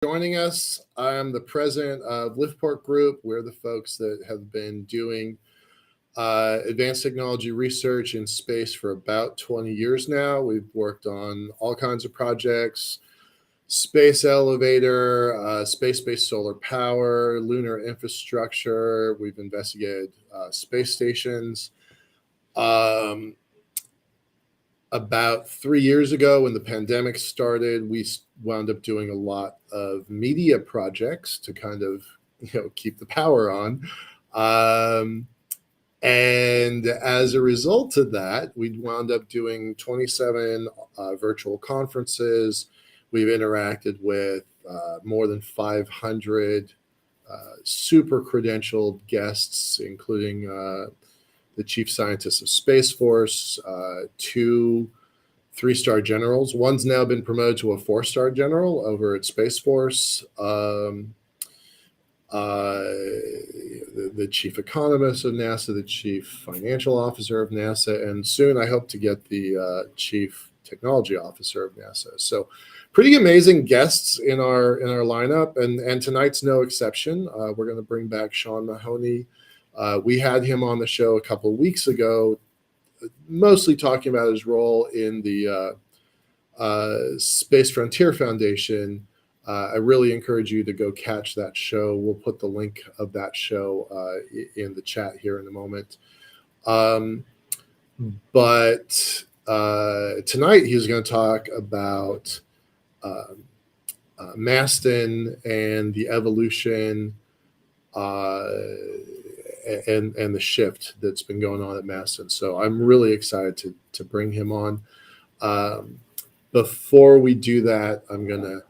joining us. I'm the president of Liftport Group. We're the folks that have been doing advanced technology research in space for about 20 years now. We've worked on all kinds of projects: space elevator, space-based solar power, lunar infrastructure. We've investigated space stations. Um, about 3 years ago, when the pandemic started, we wound up doing a lot of media projects to kind of keep the power on. And as a result of that, we wound up doing 27 virtual conferences. We've interacted with more than 500 super credentialed guests, including the chief scientist of Space Force, two three-star generals. One's now been promoted to a four-star general over at Space Force. The chief economist of NASA, the chief financial officer of NASA, and soon I hope to get the chief technology officer of NASA. So pretty amazing guests in our lineup, and tonight's no exception. We're going to bring back Sean Mahoney. We had him on the show a couple of weeks ago, mostly talking about his role in the Space Frontier Foundation. I really encourage you to go catch that show. We'll put the link of that show in the chat here in a moment. But tonight he's going to talk about Masten and the evolution and the shift that's been going on at Masten. So I'm really excited to bring him on. Before we do that, I'm going to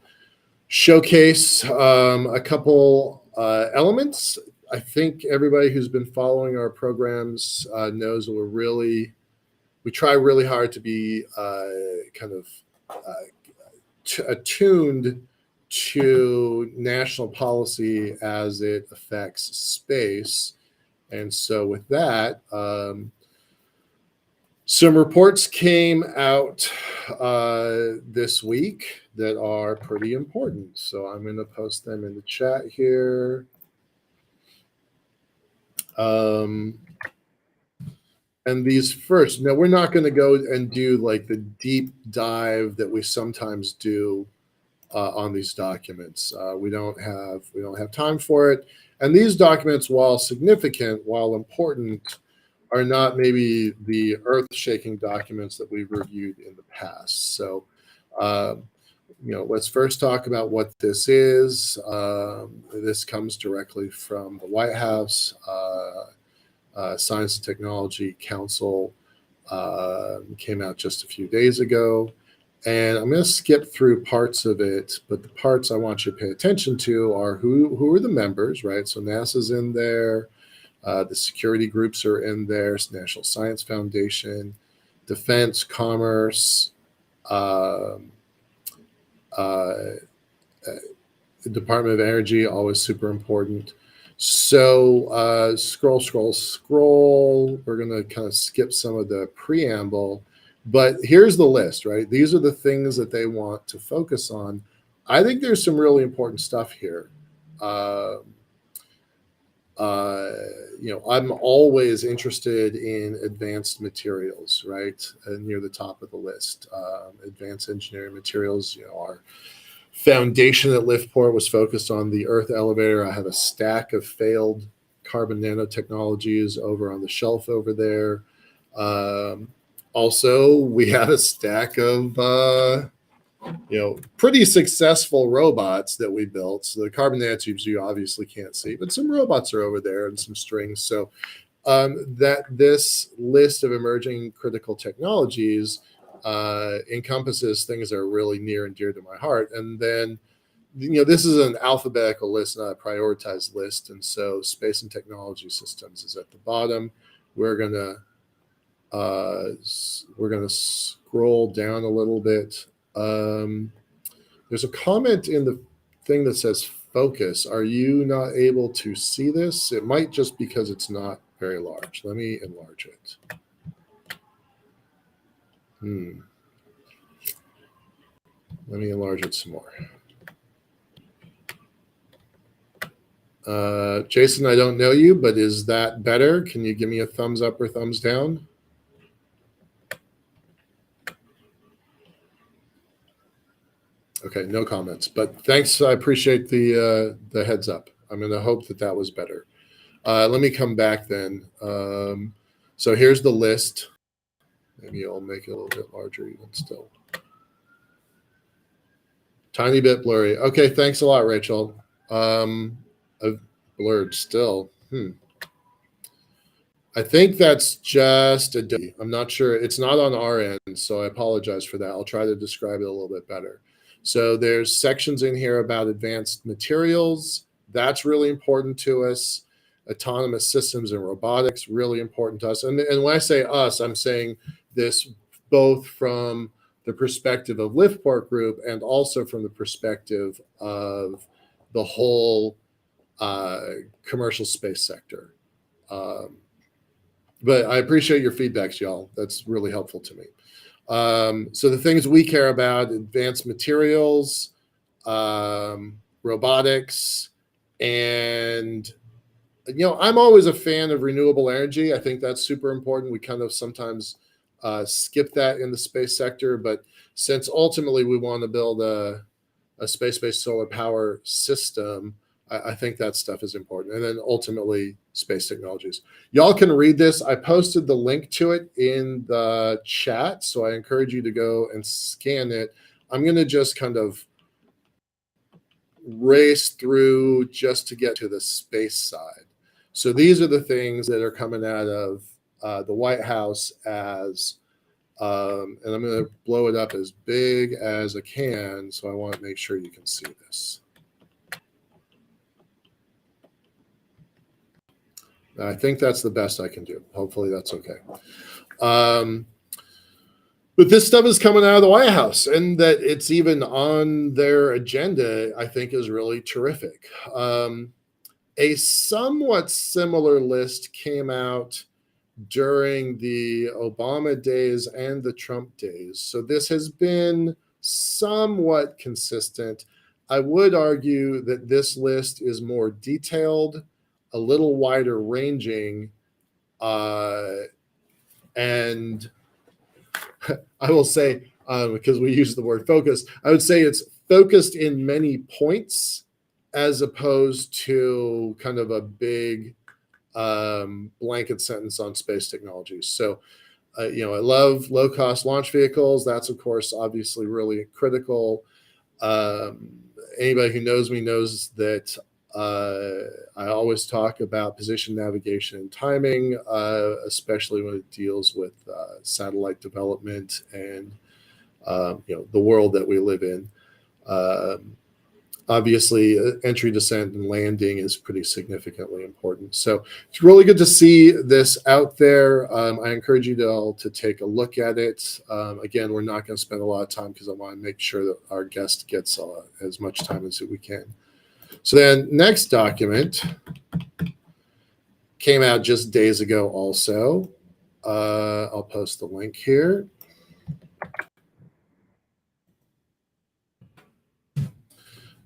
showcase a couple elements. I think everybody who's been following our programs knows that we try really hard to be attuned to national policy as it affects space. And so with that, some reports came out this week that are pretty important. So I'm going to post them in the chat here. And these first, now we're not going to go and do like the deep dive that we sometimes do on these documents. We don't have time for it. And these documents, while significant, while important, are not maybe the earth-shaking documents that we've reviewed in the past. So, let's first talk about what this is. This comes directly from the White House. Science and Technology Council came out just a few days ago. And I'm going to skip through parts of it, but the parts I want you to pay attention to are who are the members, right? So NASA's in there. The security groups are in there: National Science Foundation, Defense, Commerce, Department of Energy, always super important. So scroll. We're going to kind of skip some of the preamble, but here's the list, right? These are the things that they want to focus on. I think there's some really important stuff here. I'm always interested in advanced materials, right? And near the top of the list, advanced engineering materials. Our foundation at Liftport was focused on the Earth elevator. I have a stack of failed carbon nanotechnologies over on the shelf over there. Also, we had a stack of pretty successful robots that we built. So the carbon nanotubes you obviously can't see, but some robots are over there and some strings. So that this list of emerging critical technologies encompasses things that are really near and dear to my heart. And then, this is an alphabetical list, not a prioritized list. And so Space and Technology Systems is at the bottom. We're gonna scroll down a little bit. There's a comment in the thing that says focus. Are you not able to see this? It might just because it's not very large. Let me enlarge it. Let me enlarge it some more. Jason, I don't know you, but is that better? Can you give me a thumbs up or thumbs down? Okay, no comments, but thanks. I appreciate the heads up. I'm going to hope that that was better. Let me come back then. So here's the list. Maybe I'll make it a little bit larger even still. Tiny bit blurry. Okay, thanks a lot, Rachel. Blurred still. I think that's just a. I'm not sure. It's not on our end, so I apologize for that. I'll try to describe it a little bit better. So there's sections in here about advanced materials. That's really important to us. Autonomous systems and robotics, really important to us. And when I say us, I'm saying this both from the perspective of Liftport Group and also from the perspective of the whole commercial space sector. But I appreciate your feedbacks, y'all. That's really helpful to me. So the things we care about: advanced materials, robotics, and I'm always a fan of renewable energy. I think that's super important. We kind of sometimes skip that in the space sector, but since ultimately we want to build a space-based solar power system, I think that stuff is important. And then ultimately space technologies. Y'all can read this. I posted the link to it in the chat, so I encourage you to go and scan it. I'm going to just kind of race through just to get to the space side. So these are the things that are coming out of the White House as, and I'm going to blow it up as big as I can, so I want to make sure you can see this. I think that's the best I can do. Hopefully that's okay. But this stuff is coming out of the White House, and that it's even on their agenda, I think, is really terrific. A somewhat similar list came out during the Obama days and the Trump days. So this has been somewhat consistent. I would argue that this list is more detailed, a little wider ranging, and I will say, because we use the word focus, I would say it's focused in many points as opposed to kind of a big blanket sentence on space technologies. So, I love low-cost launch vehicles. That's, of course, obviously really critical. Anybody who knows me knows that I always talk about position, navigation, and timing, especially when it deals with satellite development and the world that we live in. Obviously, entry, descent, and landing is pretty significantly important. So it's really good to see this out there. I encourage you all to take a look at it. Again, we're not going to spend a lot of time because I want to make sure that our guest gets as much time as we can. So then next document came out just days ago also. I'll post the link here.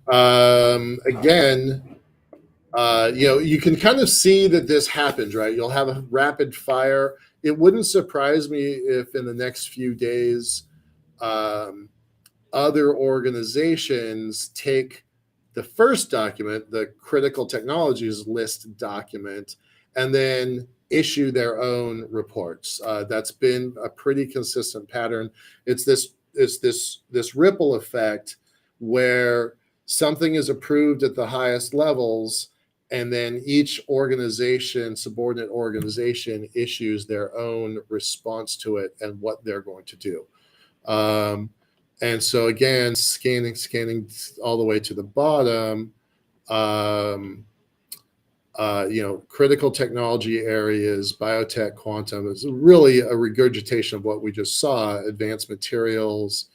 Again, you can kind of see that this happens, right? You'll have a rapid fire. It wouldn't surprise me if in the next few days, other organizations take the first document, the critical technologies list document, and then issue their own reports. That's been a pretty consistent pattern. It's this ripple effect where something is approved at the highest levels, and then each organization, subordinate organization, issues their own response to it and what they're going to do. And so again, scanning all the way to the bottom, critical technology areas, biotech, quantum, is really a regurgitation of what we just saw: advanced materials,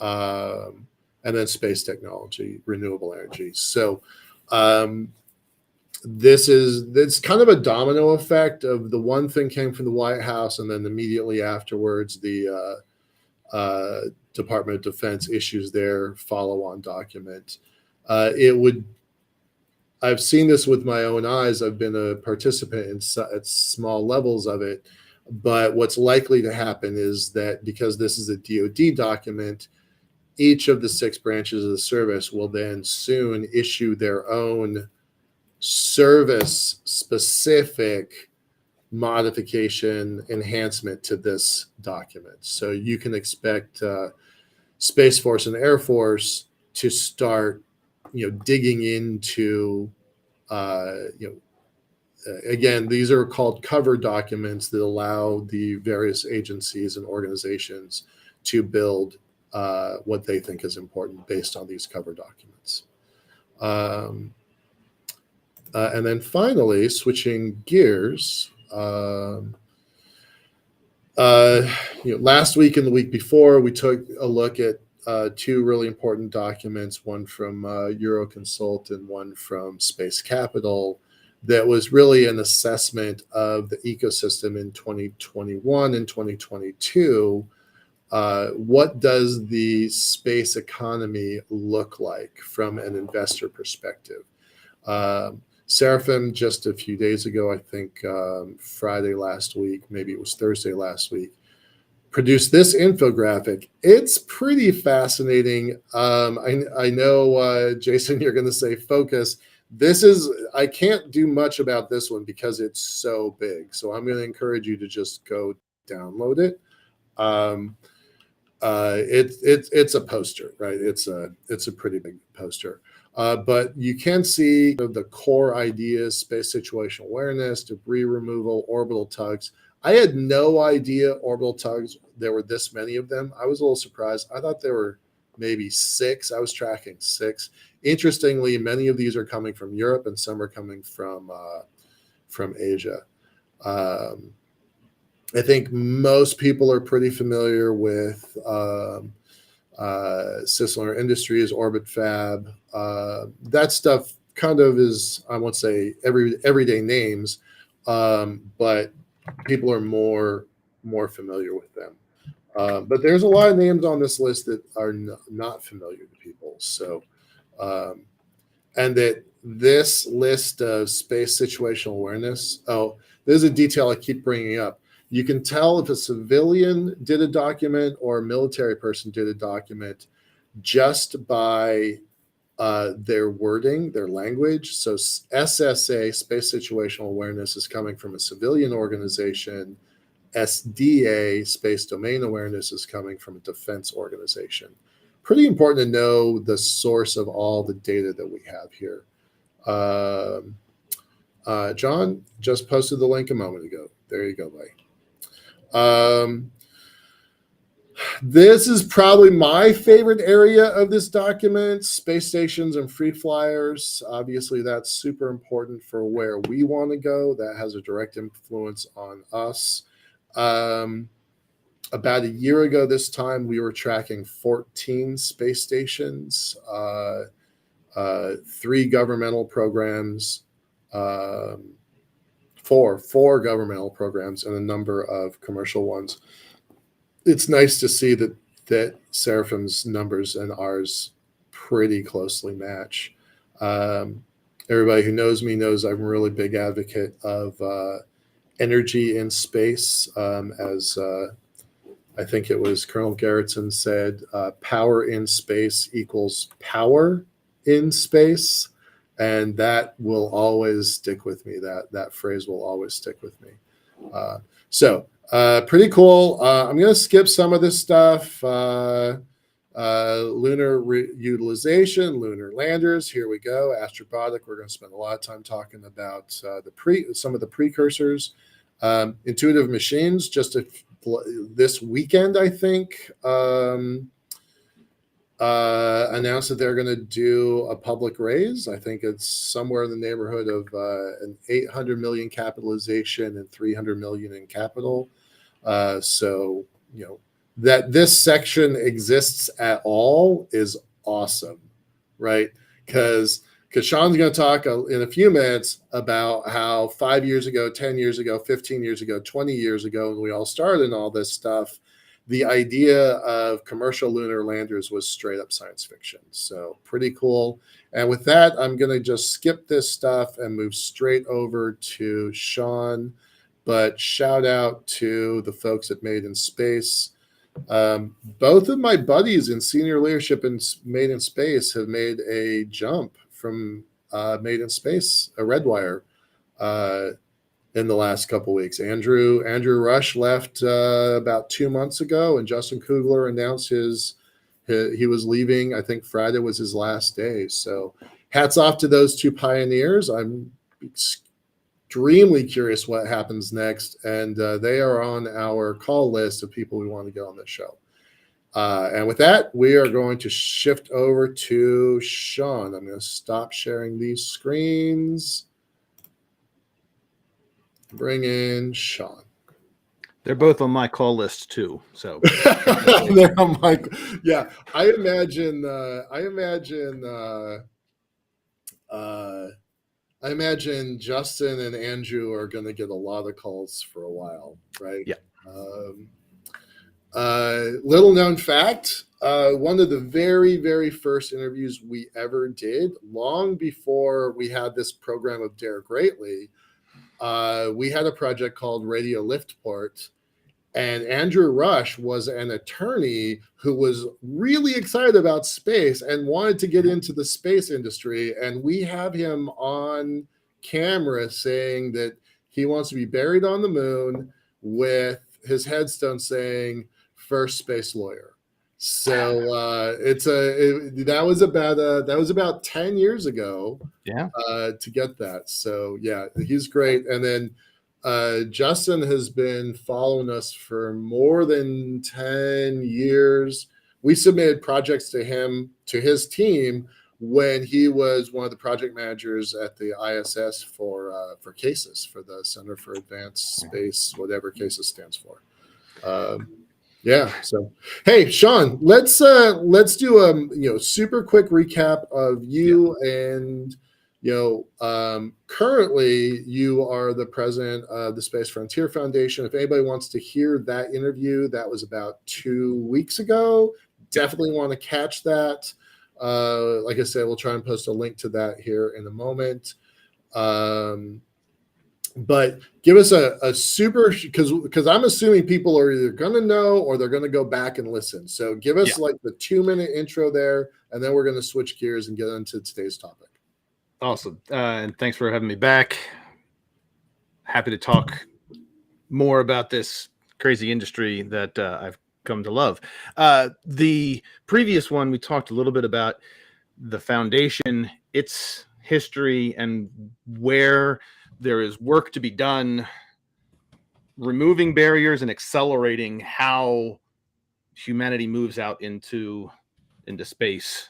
and then space technology, renewable energy. So it's kind of a domino effect of the one thing came from the White House, and then immediately afterwards, the Department of Defense issues their follow-on document. I've seen this with my own eyes. I've been a participant at small levels of it. But what's likely to happen is that because this is a DoD document, each of the 6 branches of the service will then soon issue their own service specific modification enhancement to this document. So you can expect Space Force and Air Force to start, digging into, again, these are called cover documents that allow the various agencies and organizations to build what they think is important based on these cover documents. And then finally, switching gears, last week and the week before, we took a look at 2 really important documents, one from Euroconsult and one from Space Capital, that was really an assessment of the ecosystem in 2021 and 2022. What does the space economy look like from an investor perspective? Seraphim, just a few days ago, I think Friday last week, maybe it was Thursday last week, produced this infographic. It's pretty fascinating. I know, Jason, you're going to say focus. I can't do much about this one because it's so big. So I'm going to encourage you to just go download it. It's a poster, right? It's a pretty big poster. But you can see the core ideas: space situational awareness, debris removal, orbital tugs. I had no idea orbital tugs, there were this many of them. I was a little surprised. I thought there were maybe 6. I was tracking 6. Interestingly, many of these are coming from Europe and some are coming from Asia. I think most people are pretty familiar with Sysler Industries, Orbit Fab. That stuff kind of is, I won't say everyday names, but people are more familiar with them. But there's a lot of names on this list that are not familiar to people. So, and that this list of space situational awareness, there's a detail I keep bringing up. You can tell if a civilian did a document or a military person did a document just by their wording, their language. So SSA, Space Situational Awareness, is coming from a civilian organization. SDA, Space Domain Awareness, is coming from a defense organization. Pretty important to know the source of all the data that we have here. John just posted the link a moment ago. There you go, buddy. This is probably my favorite area of this document: space stations and free flyers. Obviously, that's super important for where we want to go. That has a direct influence on us. About a year ago this time, we were tracking 14 space stations, 3 governmental programs, 4 governmental programs, and a number of commercial ones. It's nice to see that Seraphim's numbers and ours pretty closely match. Everybody who knows me knows I'm a really big advocate of energy in space. As I think it was Colonel Garretson said, power in space equals power in space. And that will always stick with me. That phrase will always stick with me. So pretty cool. I'm going to skip some of this stuff. Lunar utilization, lunar landers. Here we go. Astrobotic. We're going to spend a lot of time talking about some of the precursors. Intuitive Machines. Just this weekend, I think. Announced that they're going to do a public raise. I think it's somewhere in the neighborhood of an 800 million capitalization and 300 million in capital. So, that this section exists at all is awesome, right? Because Sean's going to talk in a few minutes about how 5 years ago, 10 years ago, 15 years ago, 20 years ago, when we all started and all this stuff, the idea of commercial lunar landers was straight up science fiction. So pretty cool. And with that, I'm going to just skip this stuff and move straight over to Sean. But shout out to the folks at Made in Space. Both of my buddies in senior leadership in Made in Space have made a jump from Made in Space, a Redwire, in the last couple of weeks. Andrew Rush left about 2 months ago, and Justin Kugler announced he was leaving. I think Friday was his last day. So hats off to those two pioneers. I'm extremely curious what happens next, and they are on our call list of people we want to get on this show. And with that, we are going to shift over to Sean. I'm going to stop sharing these screens. Bring in Sean. They're both on my call list too. So they're on my, yeah. I imagine Justin and Andrew are going to get a lot of calls for a while, right? Yeah. Little known fact, one of the very, very first interviews we ever did, long before we had this program of DareGreatly, we had a project called Radio Liftport, and Andrew Rush was an attorney who was really excited about space and wanted to get into the space industry. And we have him on camera saying that he wants to be buried on the moon with his headstone saying first space lawyer. So that was about 10 years ago. Yeah. To get that. So yeah, he's great. And then Justin has been following us for more than 10 years. We submitted projects to his team when he was one of the project managers at the ISS for CASES, for the Center for Advanced Space, whatever CASES stands for. Yeah. So, hey, Sean, let's do a super quick recap of you. And currently you are the president of the Space Frontier Foundation. If anybody wants to hear that interview, that was about 2 weeks ago. Definitely want to catch that. Like I said, we'll try and post a link to that here in a moment. But give us a super, because I'm assuming people are either going to know or they're going to go back and listen. So give us like the 2-minute intro there, and then we're going to switch gears and get into today's topic. Awesome. And thanks for having me back. Happy to talk more about this crazy industry that I've come to love. The previous one, we talked a little bit about the foundation, its history, and where there is work to be done, removing barriers and accelerating how humanity moves out into space.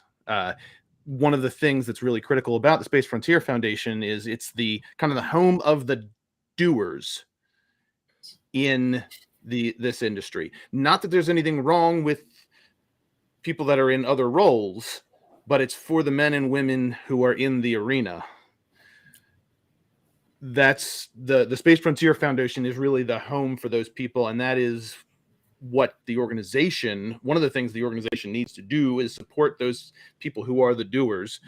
One of the things that's really critical about the Space Frontier Foundation is it's the kind of the home of the doers in this industry. Not that there's anything wrong with people that are in other roles, but it's for the men and women who are in the arena. That's the Space Frontier Foundation is really the home for those people, and that is what the organization, one of the things the organization needs to do is support those people who are the doers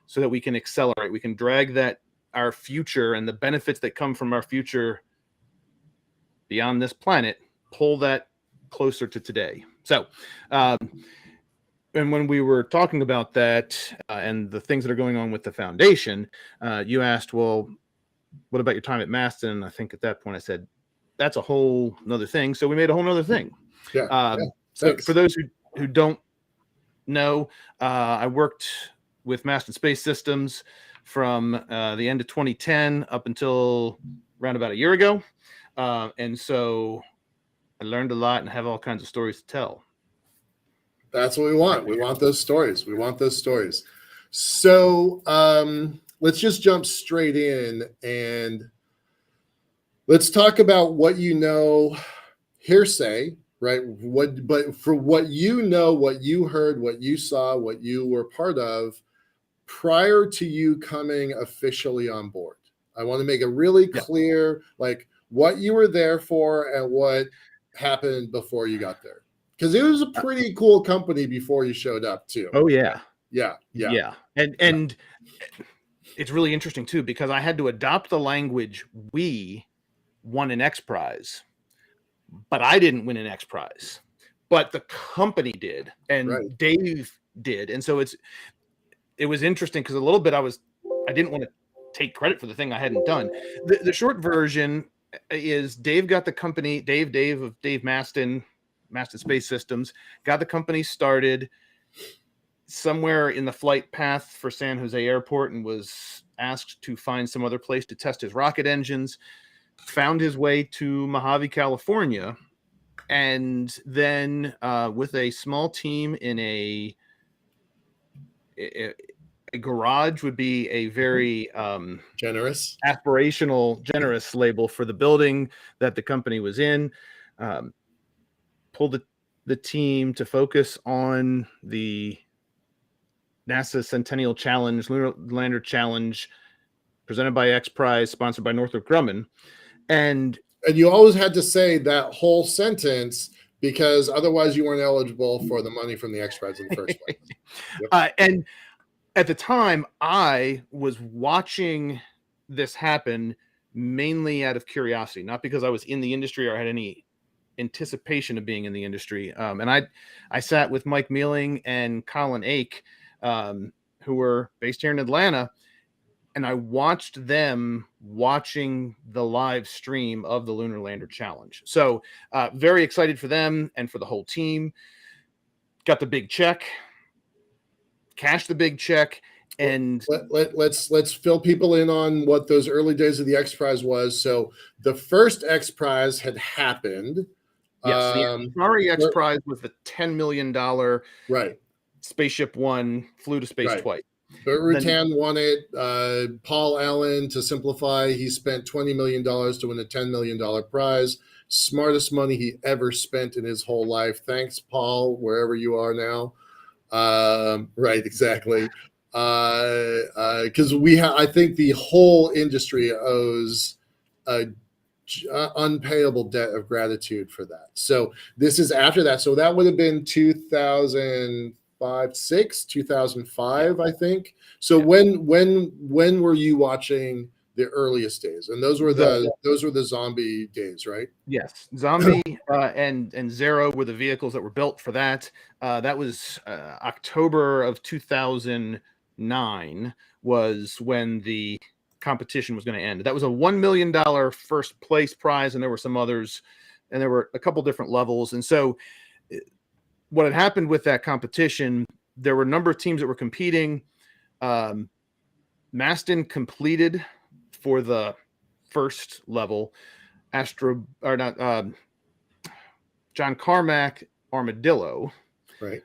so that we can accelerate. We can drag our future and the benefits that come from our future beyond this planet, pull that closer to today. So, and when we were talking about that and the things that are going on with the foundation, you asked, well, what about your time at Masten? And I think at that point I said, that's a whole nother thing. So we made a whole nother thing. So for those who don't know, I worked with Masten Systems from the end of 2010 up until around about a year ago. And so I learned a lot and have all kinds of stories to tell. That's what we want. We want those stories. So let's just jump straight in and let's talk about what you know, hearsay, right? But for what you know, what you heard, what you saw, what you were part of prior to you coming officially on board. I want to make it really clear, like what you were there for and what happened before you got there. because it was a pretty cool company before you showed up too. Oh yeah. Yeah. And it's really interesting too, because I had to adopt the language. We won an X Prize, but I didn't win an X Prize, but the company did, and Right. Dave did. And so it was interesting because a little bit I didn't want to take credit for the thing I hadn't done. The short version is Dave got the company, Dave of Dave Masten Space Systems, got the company started somewhere in the flight path for San Jose Airport and was asked to find some other place to test his rocket engines, found his way to Mojave, California, and then with a small team in a garage would be a very Generous, aspirational, generous label for the building that the company was in. Pulled the team to focus on the NASA Centennial Challenge, Lunar Lander Challenge, presented by X Prize, sponsored by Northrop Grumman. And you always had to say that whole sentence because otherwise you weren't eligible for the money from the X Prize in the first place. Yep. And at the time, I was watching this happen mainly out of curiosity, not because I was in the industry or had any anticipation of being in the industry. And I sat with Mike Mealing and Colin Ake, who were based here in Atlanta, and I watched them watching the live stream of the Lunar Lander Challenge. So very excited for them and for the whole team. Got the big check, cashed the big check, and let's fill people in on what those early days of the X Prize was. So the first X Prize had happened. Yes, the Atari X Prize was the $10 million right Spaceship One flew to space twice. But Rutan won it. Paul Allen, to simplify, he spent $20 million to win a $10 million prize. Smartest money he ever spent in his whole life. Thanks, Paul, wherever you are now. Right, exactly. Because I think the whole industry owes a unpayable debt of gratitude for that. So this is after that. So that would have been 2005, 2005, I think. So when were you watching the earliest days? And those were the zombie days, right? Yes, Zombie and Zero were the vehicles that were built for that. That was October of 2009 was when the competition was going to end. That was a $1 million first place prize, and there were some others, and there were a couple different levels. And so what had happened with that competition, there were a number of teams that were competing. Masten completed for the first level. John Carmack Armadillo right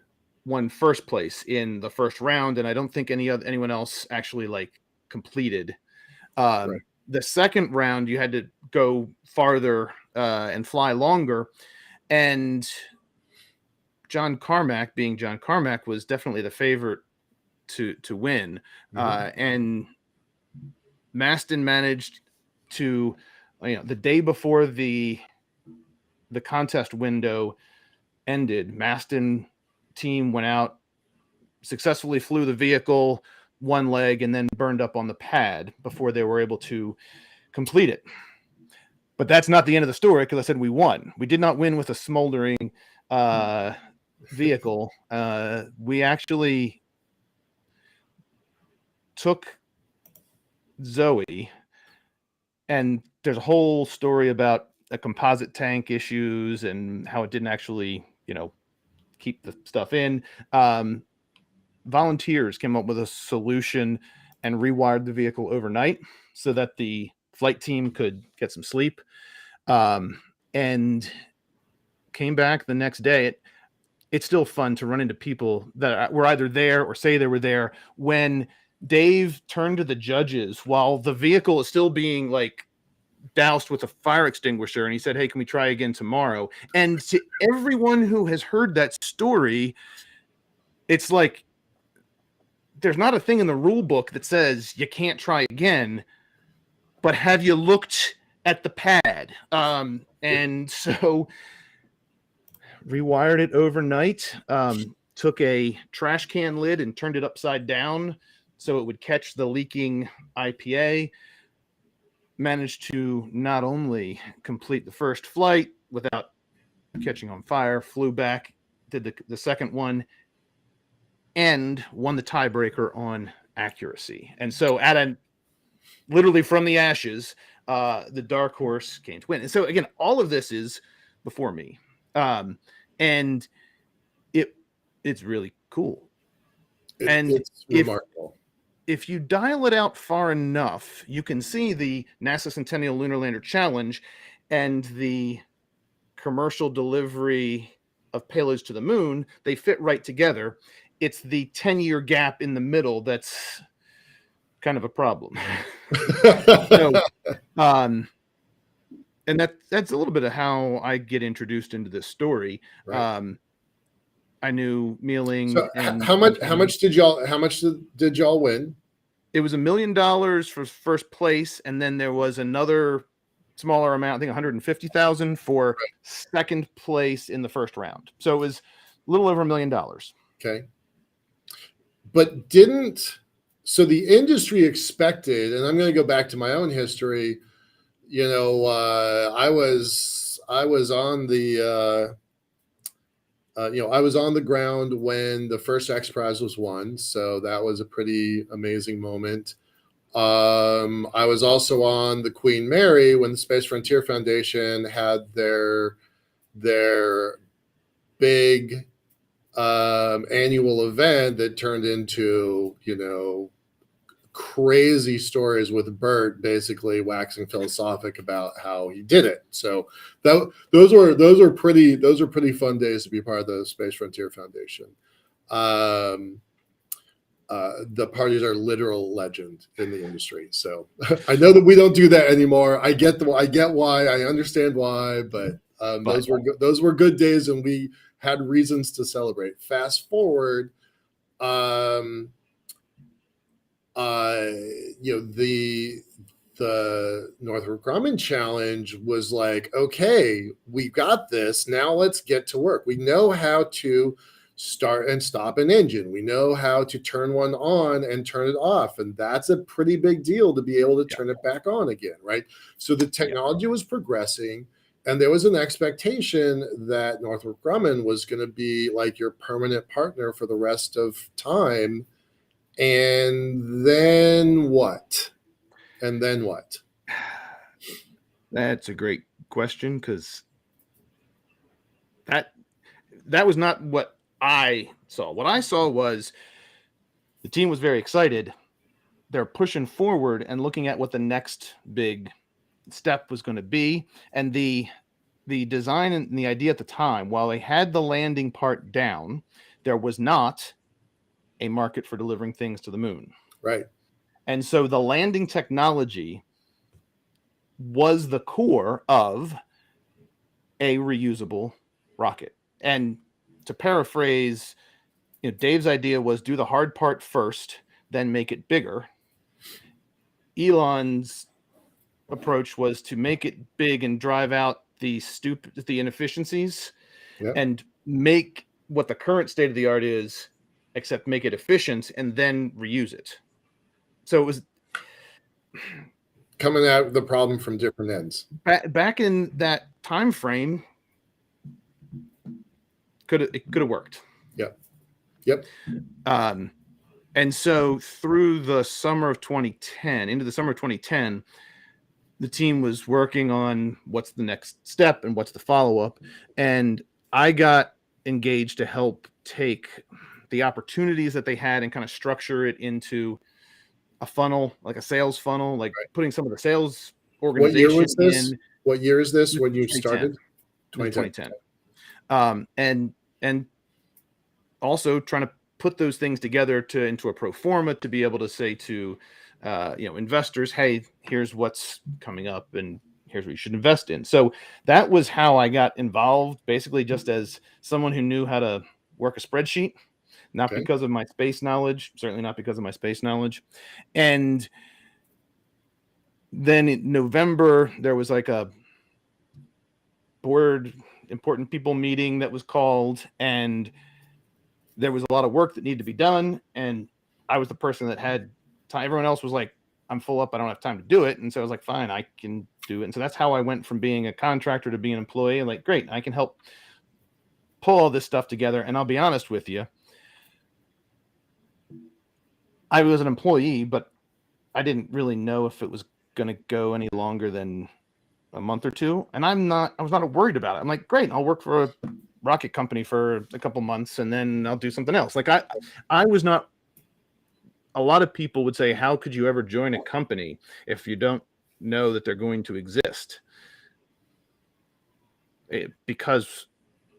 won first place in the first round, and I don't think anyone else actually completed. Right. The second round, you had to go farther and fly longer, and John Carmack, being John Carmack, was definitely the favorite to win. Mm-hmm. And Masten managed to, the day before the contest window ended, Masten team went out, successfully flew the vehicle one leg, and then burned up on the pad before they were able to complete it. But that's not the end of the story, because I said we won. We did not win with a smoldering vehicle. We actually took Zoe, and there's a whole story about a composite tank issues and how it didn't actually, keep the stuff in. Volunteers came up with a solution and rewired the vehicle overnight so that the flight team could get some sleep, and came back the next day. It's still fun to run into people that were either there or say they were there when Dave turned to the judges while the vehicle is still being doused with a fire extinguisher, and he said, "Hey, can we try again tomorrow?" And to everyone who has heard that story, it's like there's not a thing in the rule book that says you can't try again, but have you looked at the pad? And so rewired it overnight. Took a trash can lid and turned it upside down so it would catch the leaking IPA. Managed to not only complete the first flight without catching on fire, flew back, did the second one, and won the tiebreaker on accuracy. And so literally from the ashes, the dark horse came to win. And so again, all of this is before me. And it's really cool. It's remarkable. If you dial it out far enough, you can see the NASA Centennial Lunar Lander Challenge and the commercial delivery of payloads to the moon. They fit right together. It's the 10-year gap in the middle that's kind of a problem. So, and that's a little bit of how I get introduced into this story. Right. I knew Mealing. So how much did y'all win? It was $1 million for first place, and then there was another smaller amount, I think $150,000 for second place in the first round. So it was a little over $1 million. Okay. But so the industry expected, and I'm going to go back to my own history. I was on the I was on the ground when the first X Prize was won, so that was a pretty amazing moment. I was also on the Queen Mary when the Space Frontier Foundation had their big annual event that turned into crazy stories with Bert basically waxing philosophic about how he did it. So those are pretty fun days to be part of the Space Frontier Foundation. The parties are literal legend in the industry. So I know that we don't do that anymore. I get why. I understand why, but those were good days, and we had reasons to celebrate. Fast forward, the Northrop Grumman challenge was like, okay, we got this. Now let's get to work. We know how to start and stop an engine. We know how to turn one on and turn it off. And that's a pretty big deal to be able to turn it back on again, right? So the technology was progressing, and there was an expectation that Northrop Grumman was going to be like your permanent partner for the rest of time. And then what? That's a great question, because that was not what I saw. What I saw was the team was very excited. They're pushing forward and looking at what the next big step was going to be. And the design and the idea at the time, while they had the landing part down, there was not a market for delivering things to the moon. Right. And so the landing technology was the core of a reusable rocket. And to paraphrase, Dave's idea was do the hard part first, then make it bigger. Elon's approach was to make it big and drive out the inefficiencies, and make what the current state of the art is, except make it efficient and then reuse it. So it was coming at the problem from different ends. Back in that time frame, it could have worked. Yep. And so through the summer of 2010, into the summer of 2010, the team was working on what's the next step and what's the follow-up. And I got engaged to help take the opportunities that they had and kind of structure it into a funnel, like a sales funnel, like putting some of the sales organization in. What year is this when you started? 2010. And also trying to put those things together into a pro forma to be able to say to investors, hey, here's what's coming up and here's what you should invest in. So that was how I got involved, basically just as someone who knew how to work a spreadsheet, not because of my space knowledge, certainly not because of my space knowledge. And then in November, there was like a board important people meeting that was called, and there was a lot of work that needed to be done, and I was the person that had time. Everyone else was like, I'm full up, I don't have time to do it. And so I was like, fine, I can do it. And so that's how I went from being a contractor to being an employee. Like, great, I can help pull all this stuff together. And I'll be honest with you, I was an employee, but I didn't really know if it was going to go any longer than a month or two. And I was not worried about it. I'm like, great, I'll work for a rocket company for a couple months and then I'll do something else. Like I was not. A lot of people would say, how could you ever join a company if you don't know that they're going to exist? Because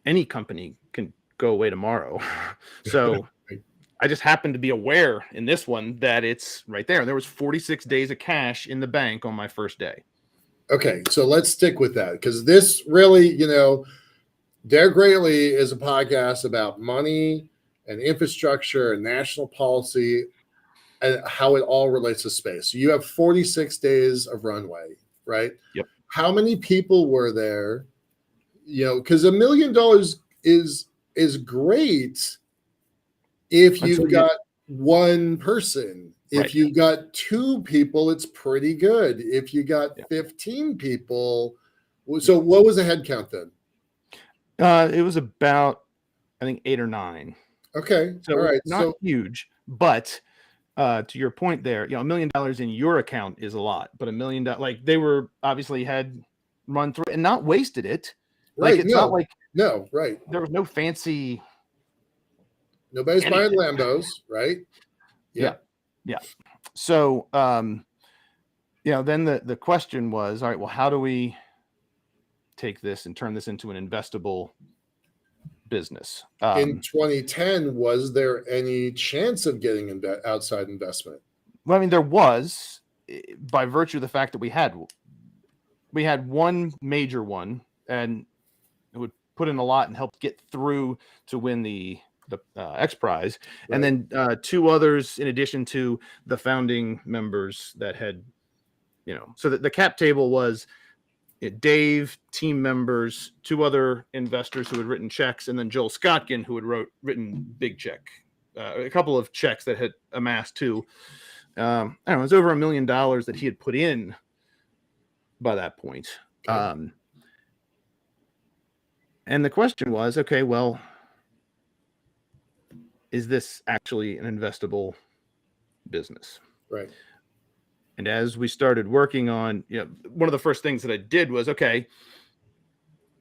any company can go away tomorrow. So I just happened to be aware in this one that it's right there. There was 46 days of cash in the bank on my first day. Okay, so let's stick with that, because this really, Dare Greatly is a podcast about money and infrastructure and national policy and how it all relates to space. So you have 46 days of runway, right? Yep. How many people were there? Because $1 million is great if you've got one person. If you've got two people, it's pretty good. If you got 15 people, so what was the head count then? It was about, I think, 8 or 9. Okay, so all right, not huge, but to your point there, $1 million in your account is a lot, but $1 million, like they were obviously had run through and not wasted it. Right. Like it's not like right. There was no fancy. Nobody's buying Lambos, right? Yeah. So, then the question was, all right, well, how do we take this and turn this into an investable business? In 2010, was there any chance of getting outside investment? Well, I mean, there was, by virtue of the fact that we had one major one, and it would put in a lot and help get through to win the X Prize, right. And then 2 others in addition to the founding members that had, so the cap table was Dave, team members, 2 other investors who had written checks, and then Joel Scotkin, who had written big check, a couple of checks that had amassed too. I don't know, it was over $1 million that he had put in by that point. Okay. And the question was, okay, well, is this actually an investable business? Right. And as we started working on, one of the first things that I did was, okay,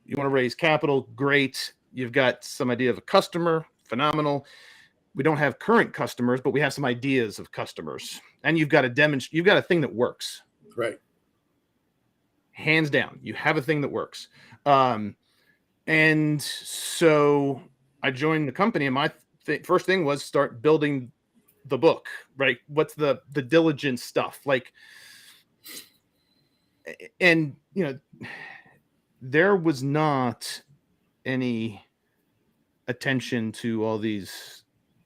you want to raise capital, great. You've got some idea of a customer, phenomenal. We don't have current customers, but we have some ideas of customers. And you've got to demonstrate, you've got a thing that works. Right. Hands down, you have a thing that works. And so I joined the company, and my first thing was start building the book, right? What's the diligence stuff like? And, there was not any attention to all these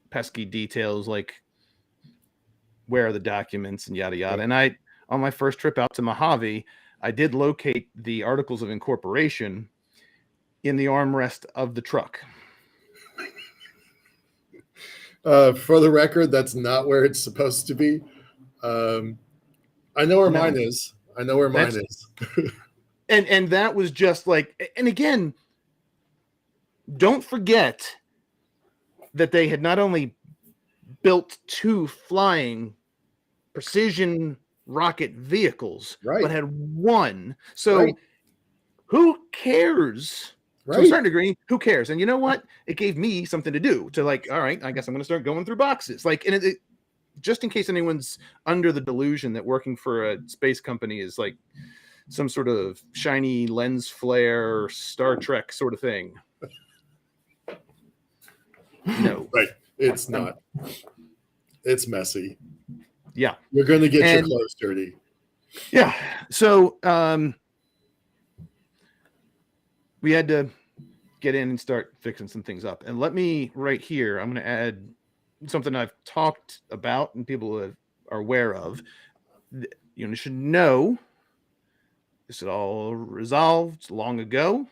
pesky details, like where are the documents and yada, yada. And on my first trip out to Mojave, I did locate the articles of incorporation in the armrest of the truck. For the record, that's not where it's supposed to be. I know where mine is. And that was just like, and again, don't forget that they had not only built 2 flying precision rocket vehicles, right. but had 1. So right. Who cares? Right. To a certain degree, who cares? And you know what? It gave me something to do, to like, all right, I guess I'm going to start going through boxes. Like, and it, just in case anyone's under the delusion that working for a space company is like some sort of shiny lens flare, Star Trek sort of thing. No. Right. It's not. It's messy. Yeah. You're going to get your clothes dirty. Yeah. So, we had to get in and start fixing some things up. And let me right here, I'm going to add something I've talked about and people are aware of. You should know this is all resolved long ago.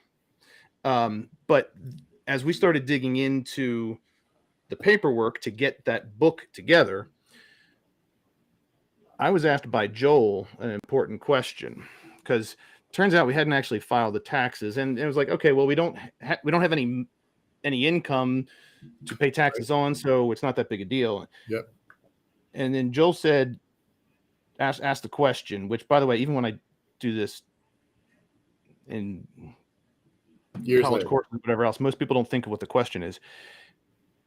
But as we started digging into the paperwork to get that book together, I was asked by Joel an important question, because turns out we hadn't actually filed the taxes, and it was like, okay, well, we don't have any income to pay taxes on, so it's not that big a deal. Yep. And then Joel said, asked the question, which, by the way, even when I do this in Years college later. courses, whatever else, most people don't think of what the question is.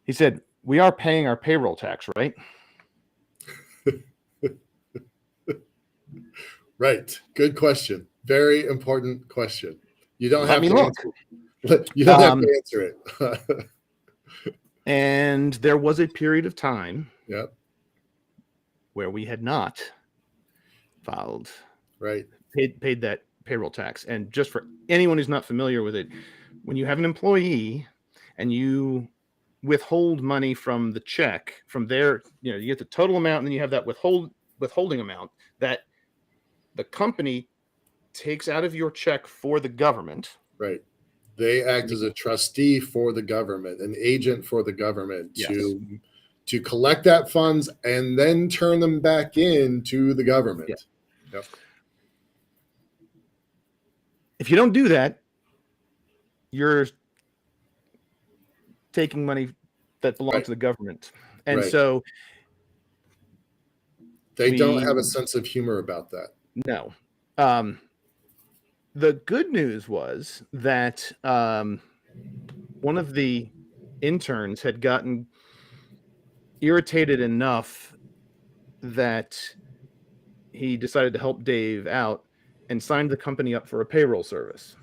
He said, "We are paying our payroll tax, right?" Right. Good question. Very important question. You don't Let have me to look. answer. You don't have to answer it. And there was a period of time Yep. where we had not filed, Right. paid that payroll tax. And just for anyone who's not familiar with it, when you have an employee and you withhold money from the check, from their, you get the total amount, and then you have that withholding amount that the company takes out of your check for the government. Right. They act as a trustee for the government, an agent for the government Yes. to collect that funds and then turn them back into the government. Yeah. Yep. If you don't do that, you're taking money that belongs to the government. And so they don't have a sense of humor about that. No. The good news was that one of the interns had gotten irritated enough that he decided to help Dave out and signed the company up for a payroll service.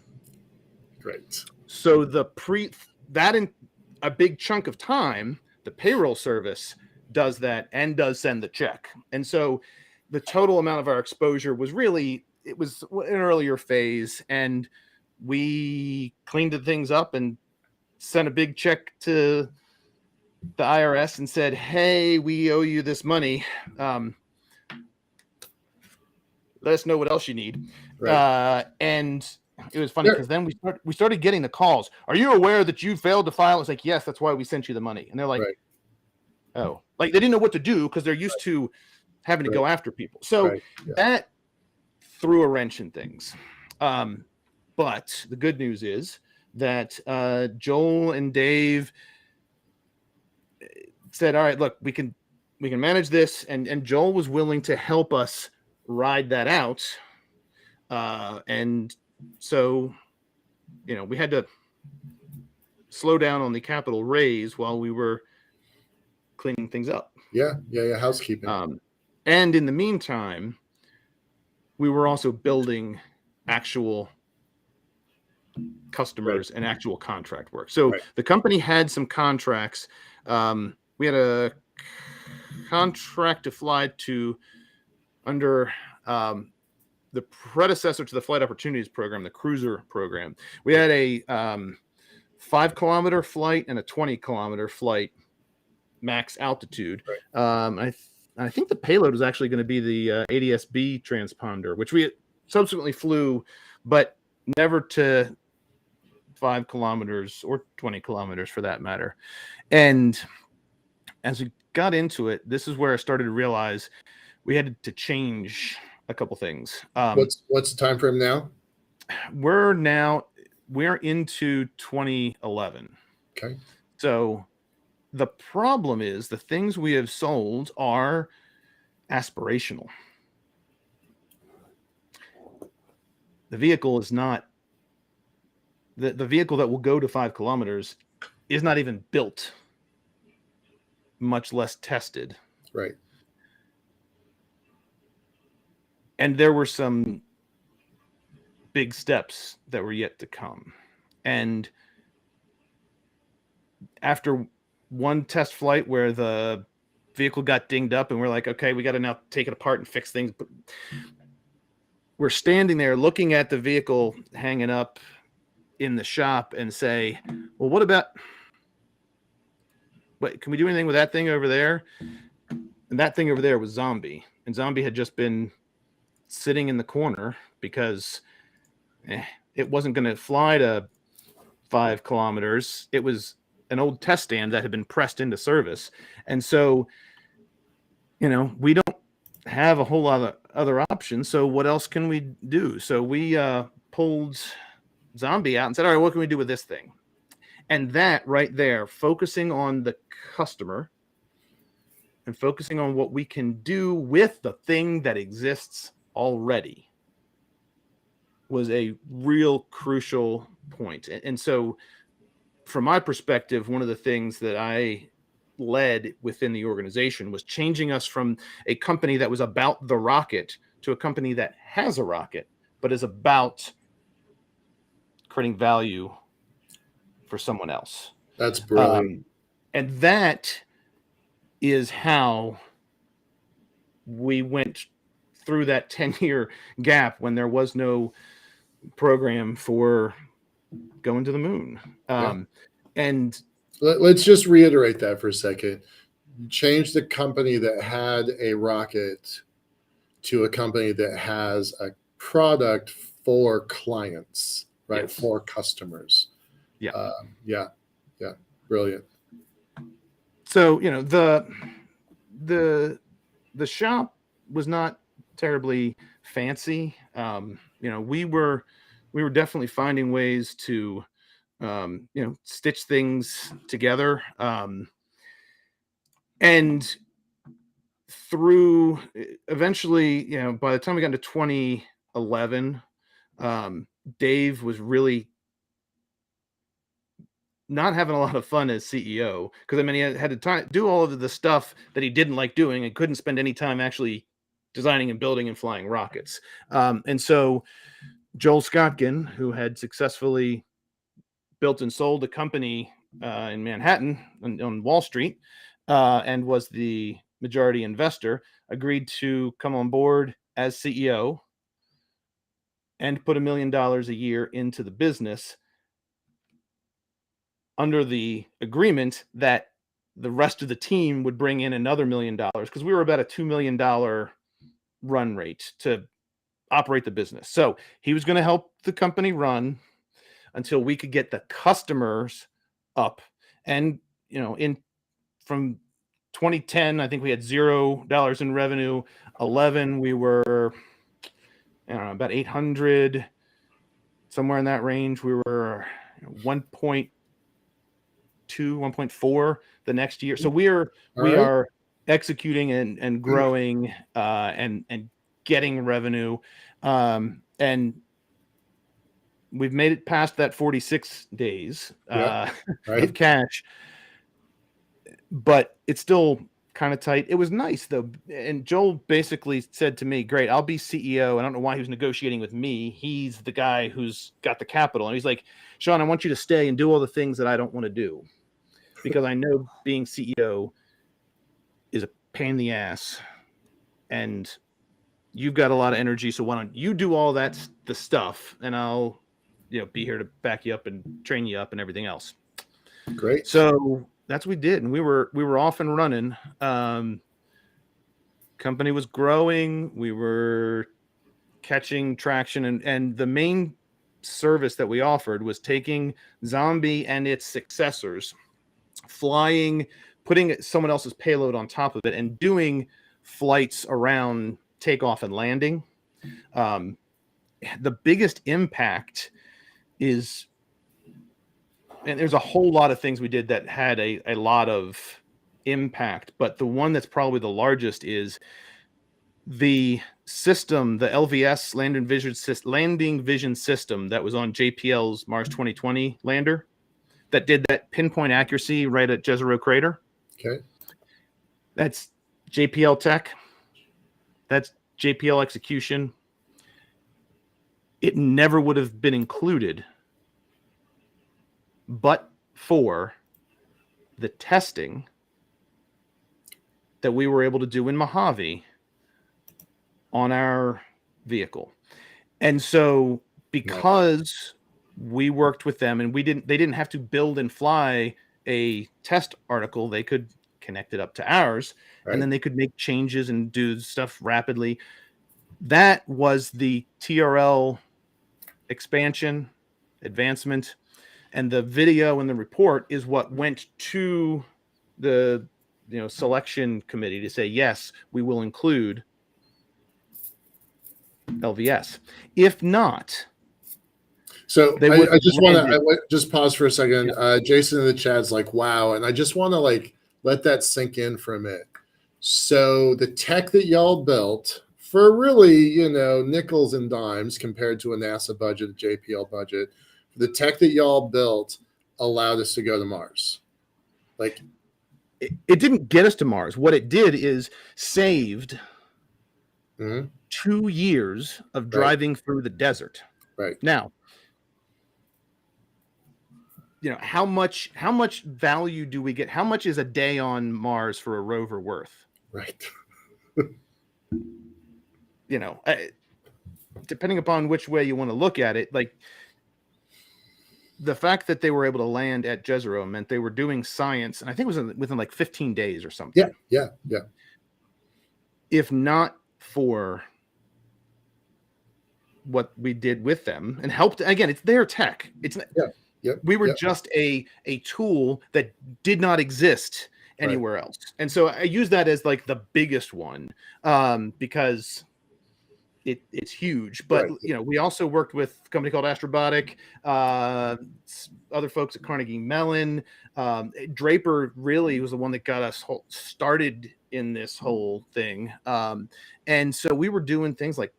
Great. So in a big chunk of time, the payroll service does that and does send the check. And so the total amount of our exposure was really, it was an earlier phase, and we cleaned the things up and sent a big check to the IRS and said, "Hey, we owe you this money. Let us know what else you need." Right. And it was funny because then we started getting the calls. "Are you aware that you failed to file?" It's like, "Yes, that's why we sent you the money." And they're like, "Oh," like they didn't know what to do because they're used to having to go after people. So that threw a wrench in things. But the good news is that Joel and Dave said, "All right, look, we can manage this," and Joel was willing to help us ride that out. And so, we had to slow down on the capital raise while we were cleaning things up. Yeah. Housekeeping. And in the meantime, we were also building actual customers and actual contract work. So the company had some contracts. We had a contract to fly to under the predecessor to the Flight Opportunities Program, the Cruiser program. We had a 5-kilometer flight and a 20-kilometer flight, max altitude. I think the payload was actually going to be the ADS-B transponder, which we subsequently flew, but never to 5 kilometers or 20 kilometers for that matter. And as we got into it, this is where I started to realize we had to change a couple things. What's the time frame now? We're into 2011. Okay. So the problem is the things we have sold are aspirational. The vehicle is not the vehicle that will go to 5 kilometers is not even built, much less tested. Right. And there were some big steps that were yet to come. And after one test flight where the vehicle got dinged up and we're like, okay, we got to now take it apart and fix things. But we're standing there looking at the vehicle hanging up in the shop and say, well, can we do anything with that thing over there? And that thing over there was Zombie. And Zombie had just been sitting in the corner because it wasn't going to fly to 5 kilometers. It was an old test stand that had been pressed into service. And so, we don't have a whole lot of other options. So what else can we do? So we pulled Zombie out and said, all right, what can we do with this thing? And that right there, focusing on the customer and focusing on what we can do with the thing that exists already, was a real crucial point. And so from my perspective, one of the things that I led within the organization was changing us from a company that was about the rocket to a company that has a rocket, but is about creating value for someone else. That's brilliant. And that is how we went through that 10-year gap when there was no program for going to the moon. And let's just reiterate that for a second. Change the company that had a rocket to a company that has a product for clients, right? Yes. For customers. Yeah. Brilliant. So, the shop was not terribly fancy. We were definitely finding ways to, stitch things together. And through eventually, by the time we got into 2011, Dave was really not having a lot of fun as CEO, because he had to do all of the stuff that he didn't like doing and couldn't spend any time actually designing and building and flying rockets. And so Joel Scottkin, who had successfully built and sold a company in Manhattan on Wall Street, and was the majority investor, agreed to come on board as CEO and put $1 million a year into the business, under the agreement that the rest of the team would bring in another $1 million, because we were about a $2 million run rate to operate the business. So he was going to help the company run until we could get the customers up. And, from 2010, I think we had $0 in revenue. 11, we were, about 800, somewhere in that range. We were 1.2, 1.4 the next year. So we are executing and growing and getting revenue. And we've made it past that 46 days of cash, but it's still kind of tight. It was nice though. And Joel basically said to me, great, I'll be CEO. I don't know why he was negotiating with me. He's the guy who's got the capital. And he's like, Sean, I want you to stay and do all the things that I don't want to do, because I know being CEO is a pain in the ass and you've got a lot of energy. So why don't you do all the stuff, and I'll, be here to back you up and train you up and everything else. Great. So that's what we did. And we were off and running. Company was growing. We were catching traction, and the main service that we offered was taking Zombie and its successors, flying, putting someone else's payload on top of it, and doing flights around takeoff and landing. The biggest impact is, and there's a whole lot of things we did that had a lot of impact, but the one that's probably the largest is the system, the LVS landing vision system that was on JPL's Mars 2020 lander, that did that pinpoint accuracy right at Jezero Crater. Okay. That's JPL tech. That's JPL execution. It never would have been included but for the testing that we were able to do in Mojave on our vehicle. And so because we worked with them and they didn't have to build and fly a test article, they could connect it up to ours, and then they could make changes and do stuff rapidly. That was the TRL expansion, advancement, And the video and the report is what went to the selection committee to say, yes, we will include LVS. If not, so they I would just want landed. to just pause for a second. Yeah. Jason in the chat's like, wow. And I just want to like let that sink in for a minute. So the tech that y'all built for really, nickels and dimes compared to a NASA budget, a JPL budget, the tech that y'all built allowed us to go to Mars. Like it didn't get us to Mars. What it did is saved 2 years of driving through the desert. Right. Now, how much value do we get? How much is a day on Mars for a rover worth? Right. Depending upon which way you want to look at it, like the fact that they were able to land at Jezero meant they were doing science, and I think it was within like 15 days or something. Yeah. If not for what we did with them and helped, again, it's their tech. It's we were just a tool that did not exist anywhere else. And so I use that as like the biggest one because it's huge. But we also worked with a company called Astrobotic, other folks at Carnegie Mellon. Draper really was the one that got us started in this whole thing. And so we were doing things like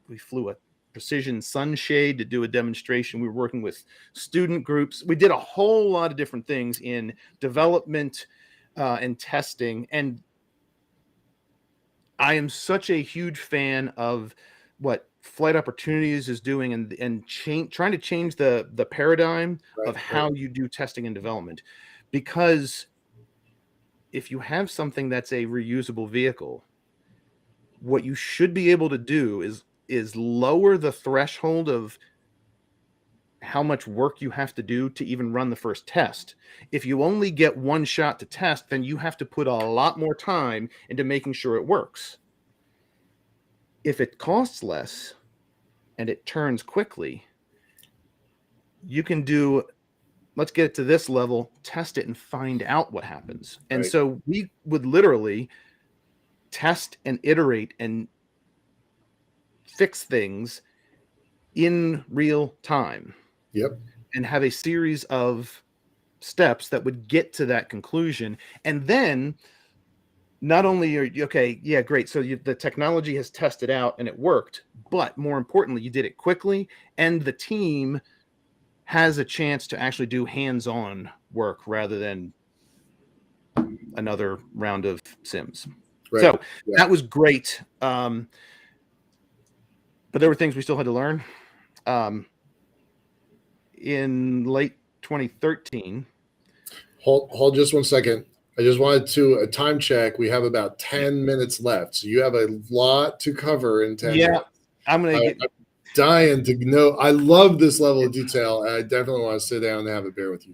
we flew a precision sunshade to do a demonstration. We were working with student groups. We did a whole lot of different things in development and testing. And I am such a huge fan of what Flight Opportunities is doing and trying to change the paradigm of how you do testing and development. Because if you have something that's a reusable vehicle, what you should be able to do is lower the threshold of how much work you have to do to even run the first test. If you only get one shot to test, then you have to put a lot more time into making sure it works. If it costs less and it turns quickly, you can do, let's get it to this level, test it and find out what happens. And so we would literally test and iterate and fix things in real time. Yep. And have a series of steps that would get to that conclusion. And then not only are you, okay, yeah, great. So the technology has tested out and it worked, but more importantly, you did it quickly and the team has a chance to actually do hands-on work rather than another round of sims. So that was great. But there were things we still had to learn. In late 2013. Hold just 1 second. I just wanted to a time check. We have about 10 minutes left. So you have a lot to cover in 10 minutes. I'm dying to know. I love this level of detail. I definitely want to sit down and have a beer with you.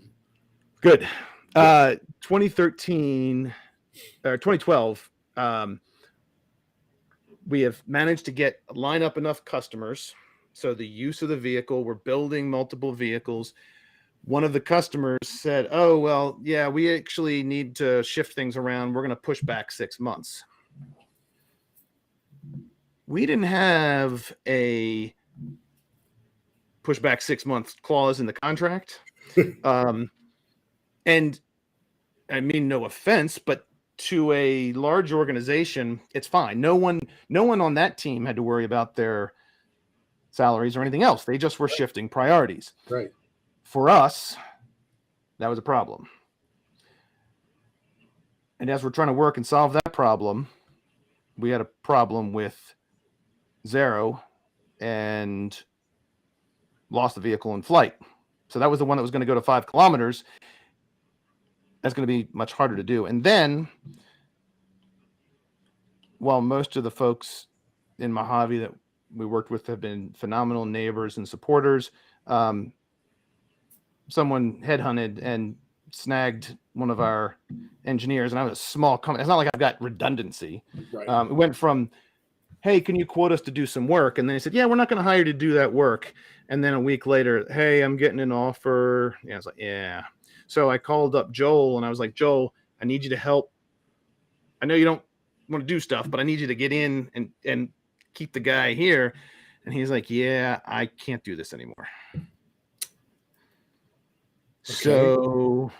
Good. 2013 or 2012. We have managed to line up enough customers. So the use of the vehicle, we're building multiple vehicles. One of the customers said, oh, well, yeah, we actually need to shift things around. We're going to push back 6 months. We didn't have a push back 6 months clause in the contract. And I mean, no offense, but to a large organization, it's fine. No one on that team had to worry about their salaries or anything else. They just were shifting priorities. Right. For us, that was a problem. And as we're trying to work and solve that problem, we had a problem with Zero and lost the vehicle in flight. So that was the one that was going to go to 5 kilometers. That's going to be much harder to do. And then, while most of the folks in Mojave that we worked with have been phenomenal neighbors and supporters, someone headhunted and snagged one of our engineers, and I was a small company. It's not like I've got redundancy. Right. It went from hey, can you quote us to do some work? And then he said, yeah, we're not going to hire you to do that work. And then a week later, hey, I'm getting an offer. Yeah, I was like, yeah. So I called up Joel and I was like, Joel, I need you to help. I know you don't want to do stuff, but I need you to get in and keep the guy here. And he's like, yeah, I can't do this anymore. Okay. So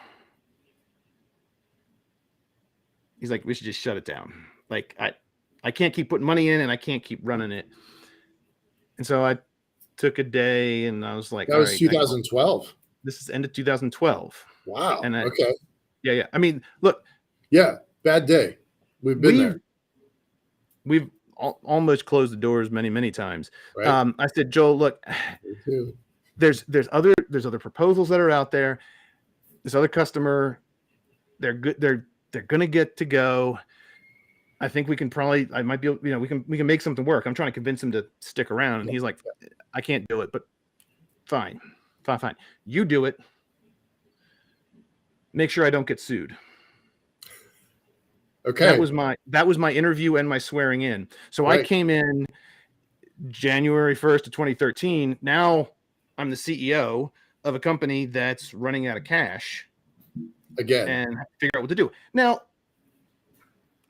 he's like, we should just shut it down. Like, I can't keep putting money in and I can't keep running it. And so I took a day and I was like, that was 2012. This is end of 2012. Wow. And okay. Yeah. I mean, look. Yeah. Bad day. We've been there. We've almost closed the doors many, many times. Right. I said, Joel, look, there's other proposals that are out there. This other customer, they're good. They're going to get to go. I think I might be, we can make something work. I'm trying to convince him to stick around. And he's like, I can't do it, but fine. You do it. Make sure I don't get sued. Okay. That was my interview and my swearing in. So right. I came in January 1st of 2013. Now I'm the CEO of a company that's running out of cash. Again. And I have to figure out what to do. Now,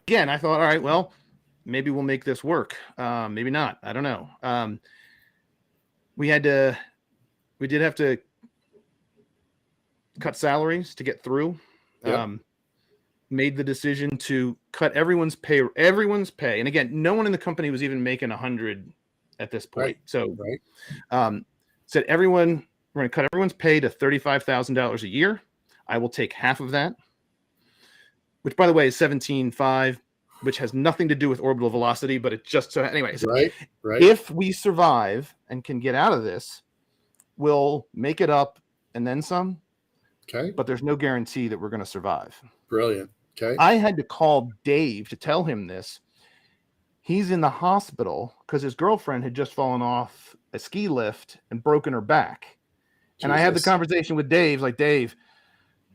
again, I thought, all right, well, maybe we'll make this work. Maybe not. I don't know. We did have to cut salaries to get through. Yep. Made the decision to cut everyone's pay. And again, no one in the company was even making 100 at this point. Right. So said we're going to cut everyone's pay to $35,000 a year. I will take half of that, which by the way is 17.5, which has nothing to do with orbital velocity, but it's just so anyways. Right. If we survive and can get out of this, we'll make it up and then some. Okay. But there's no guarantee that we're going to survive. Brilliant. Okay. I had to call Dave to tell him this. He's in the hospital because his girlfriend had just fallen off a ski lift and broken her back. Jesus. And I had the conversation with Dave, like, Dave,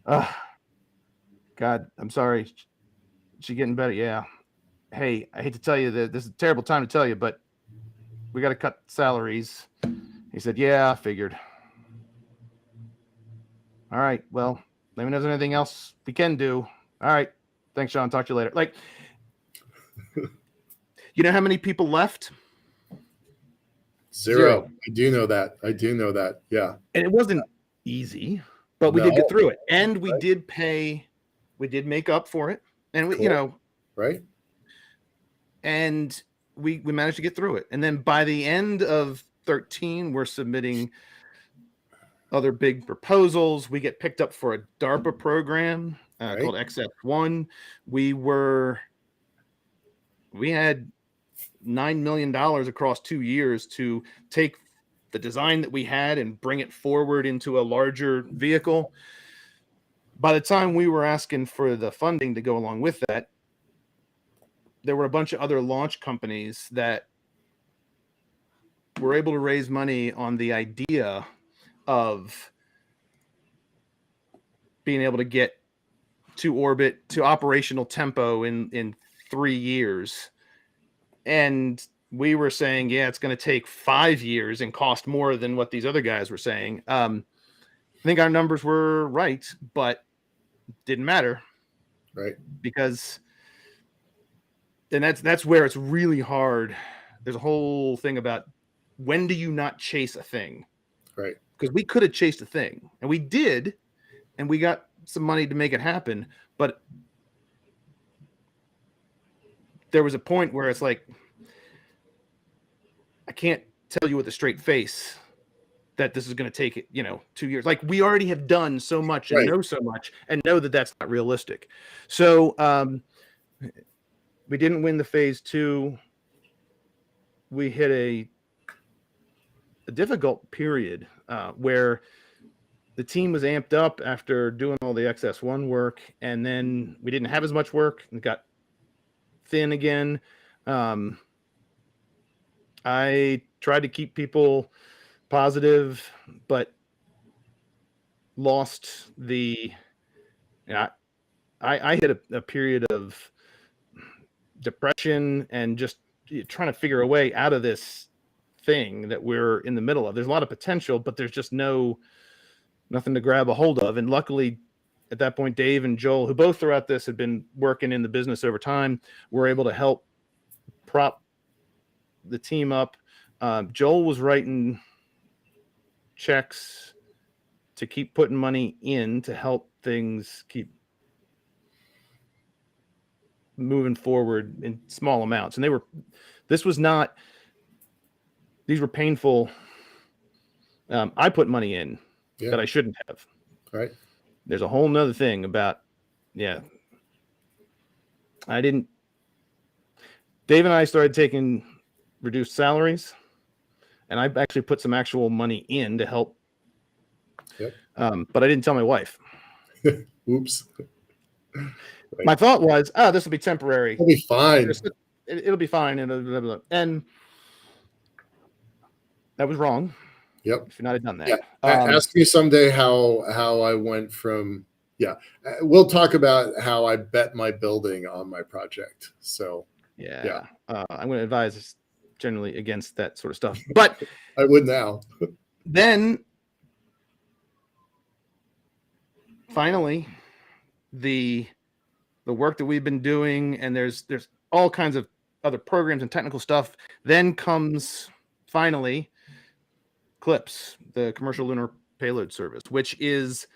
God, I'm sorry. She getting better. Yeah. Hey, I hate to tell you that this is a terrible time to tell you, but we got to cut salaries. He said, yeah, I figured. All right. Well, let me know if there's anything else we can do. All right. Thanks, Sean. Talk to you later. Like, you know how many people left? Zero. I do know that. Yeah. And it wasn't easy, but we did get through it. And we did make up for it. And we, right. And we managed to get through it. And then by the end of 13, we're submitting other big proposals. We get picked up for a DARPA program called XF1. We had $9 million across 2 years to take the design that we had and bring it forward into a larger vehicle. By the time we were asking for the funding to go along with that, there were a bunch of other launch companies that were able to raise money on the idea of being able to get to orbit to operational tempo in 3 years. And we were saying, yeah, it's going to take 5 years and cost more than what these other guys were saying. I think our numbers were right, but didn't matter. Right. Because then that's where it's really hard. There's a whole thing about when do you not chase a thing? Right. Because we could have chased a thing, and we did, and we got some money to make it happen. But there was a point where it's like, I can't tell you with a straight face that this is going to take 2 years. Like, we already have done so much and know so much and know that that's not realistic. So we didn't win the phase 2. We hit a difficult period where the team was amped up after doing all the XS1 work, and then we didn't have as much work and got thin again. I tried to keep people positive, but lost the. I hit a period of depression and just trying to figure a way out of this thing that we're in the middle of. There's a lot of potential, but there's just nothing to grab a hold of. And luckily, at that point, Dave and Joel, who both throughout this had been working in the business over time, were able to help prop the team up. Joel was writing checks to keep putting money in to help things keep moving forward in small amounts. And these were painful. I put money in that I shouldn't have. Right. There's a whole nother thing about, Dave and I started taking reduced salaries, and I actually put some actual money in to help. Yep. But I didn't tell my wife. Oops. Right. My thought was, this will be temporary. It'll be fine. It'll be fine. And that was wrong. Yep. If not had done that. Yeah. Ask me someday how I went from. Yeah. We'll talk about how I bet my building on my project. So. Yeah. I'm going to advise generally against that sort of stuff. But I would now. Then finally, the work that we've been doing, and there's all kinds of other programs and technical stuff. Then comes finally CLPS, the Commercial Lunar Payload Service, which is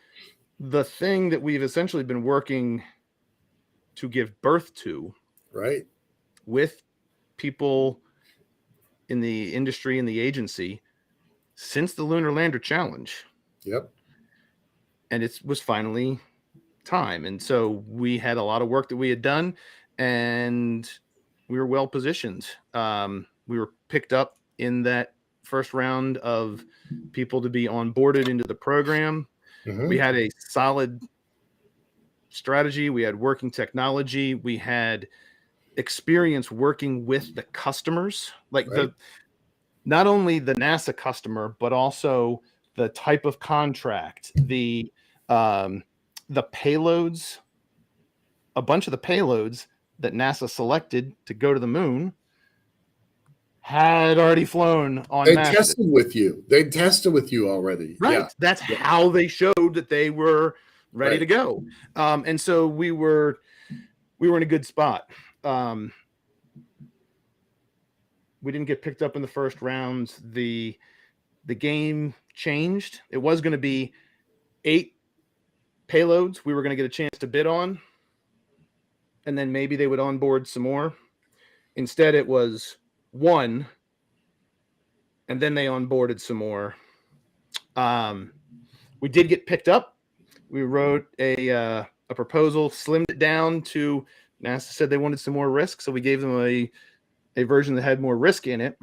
the thing that we've essentially been working to give birth to, right, with people in the industry and the agency since the Lunar Lander Challenge. Yep. And it was finally time. And so we had a lot of work that we had done, and we were well positioned. We were picked up in that first round of people to be onboarded into the program. Mm-hmm. We had a solid strategy. We had working technology. We had experience working with the customers, like right. Not only the NASA customer, but also the type of contract, the payloads. A bunch of the payloads that NASA selected to go to the moon had already flown on. They tested with you. They tested with you already. Right. Yeah. That's how they showed that they were ready to go. And so we were in a good spot. We didn't get picked up in the first round. The game changed. It was going to be 8 payloads we were going to get a chance to bid on, and then maybe they would onboard some more. Instead, it was 1, and then they onboarded some more. We did get picked up. We wrote a proposal, slimmed it down to, NASA said they wanted some more risk, so we gave them a version that had more risk in it.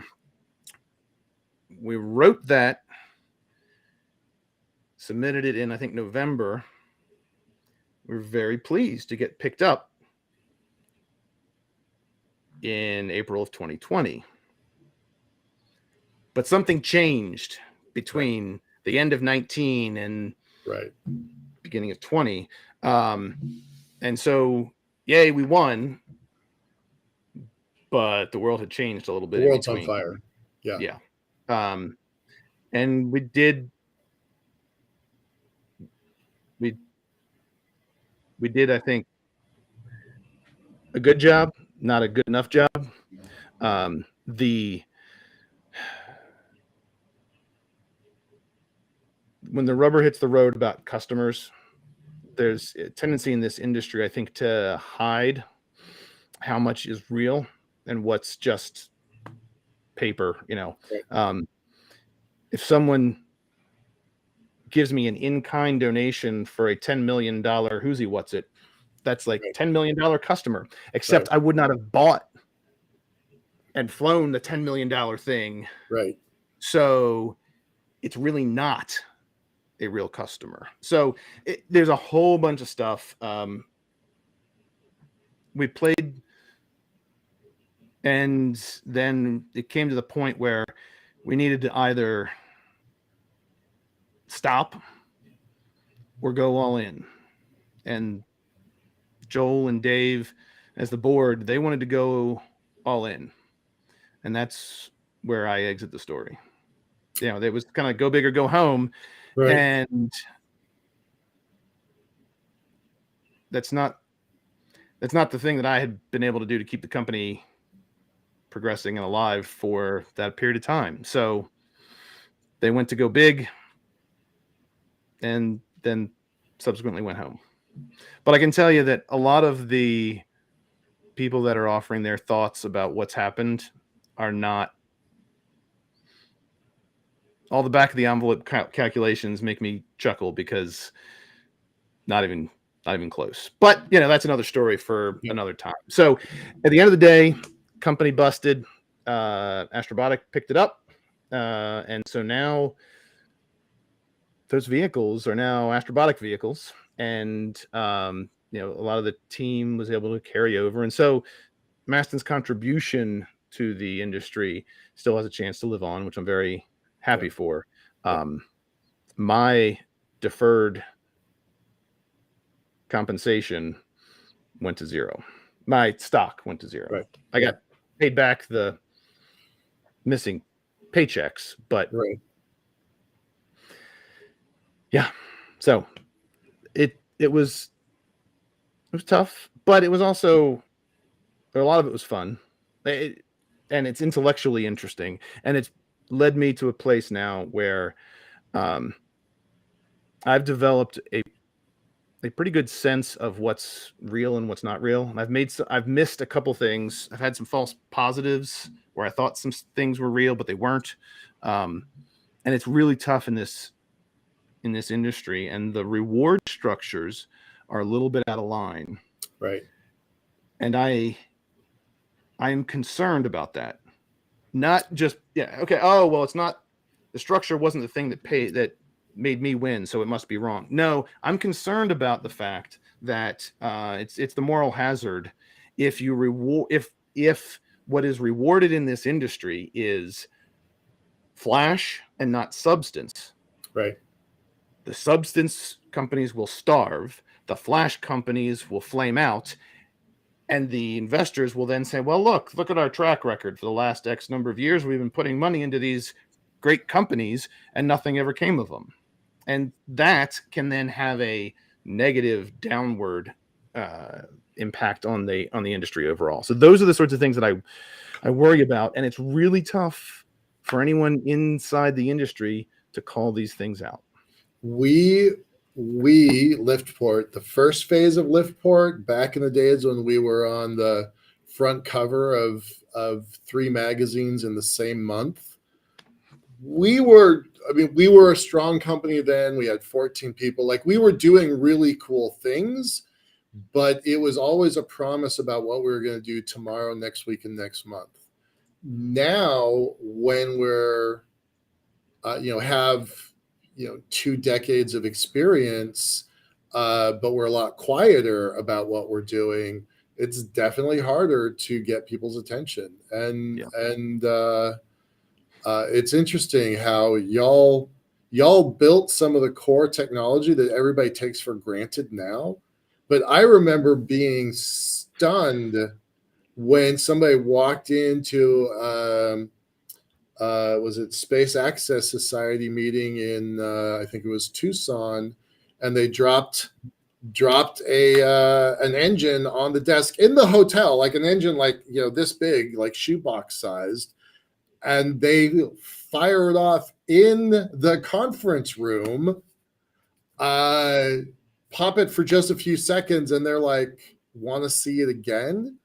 We wrote that, submitted it in, I think, November. We were very pleased to get picked up in April of 2020. But something changed between the end of 19 and beginning of 20. And so, yay, we won. But the world had changed a little bit. The world's on fire. Yeah. Yeah. And we did, I think, a good job, not a good enough job. When the rubber hits the road about customers, there's a tendency in this industry, I think, to hide how much is real and what's just paper. If someone gives me an in-kind donation for a $10 million whoosy what's it, that's like $10 million customer, except I would not have bought and flown the $10 million thing. Right. So it's really not a real customer. So there's a whole bunch of stuff. We played, and then it came to the point where we needed to either stop or go all in. And Joel and Dave, as the board, they wanted to go all in. And that's where I exit the story. You know, it was kind of go big or go home. Right. And that's not the thing that I had been able to do to keep the company progressing and alive for that period of time. So they went to go big and then subsequently went home. But I can tell you that a lot of the people that are offering their thoughts about what's happened are not. All the back of the envelope calculations make me chuckle because not even close. But you know, that's another story for another time. So at the end of the day, company busted. Astrobotic picked it up, and so now those vehicles are now Astrobotic vehicles, and you know, a lot of the team was able to carry over, and so Masten's contribution to the industry still has a chance to live on, which I'm very happy for. My deferred compensation went to zero. My stock went to zero. Right. I got paid back the missing paychecks, but yeah. So it was tough, but it was also, a lot of it was fun. And it's intellectually interesting, and it's led me to a place now where I've developed a pretty good sense of what's real and what's not real. And I've missed a couple things. I've had some false positives where I thought some things were real, but they weren't. And it's really tough in this industry, and the reward structures are a little bit out of line. Right. And I'm concerned about that. Not just, okay, oh, well, it's not, the structure wasn't the thing that made me win, so it must be wrong. No, I'm concerned about the fact that it's the moral hazard if you reward, if what is rewarded in this industry is flash and not substance. Right. The substance companies will starve, the flash companies will flame out, and the investors will then say, well, look at our track record for the last X number of years. We've been putting money into these great companies and nothing ever came of them. And that can then have a negative downward impact on the industry overall. So those are the sorts of things that I worry about. And it's really tough for anyone inside the industry to call these things out. We Liftport, the first phase of Liftport, back in the days when we were on the front cover of 3 magazines in the same month, we were a strong company then. We had 14 people. Like, we were doing really cool things, but it was always a promise about what we were going to do tomorrow, next week, and next month. Now, when we're have 2 decades of experience, but we're a lot quieter about what we're doing, it's definitely harder to get people's attention. And it's interesting how y'all built some of the core technology that everybody takes for granted now. But I remember being stunned when somebody walked into was it Space Access Society meeting in I think it was Tucson, and they dropped an engine on the desk in the hotel, like an engine like this big, like shoebox sized, and they fire it off in the conference room, pop it for just a few seconds, and they're like, want to see it again?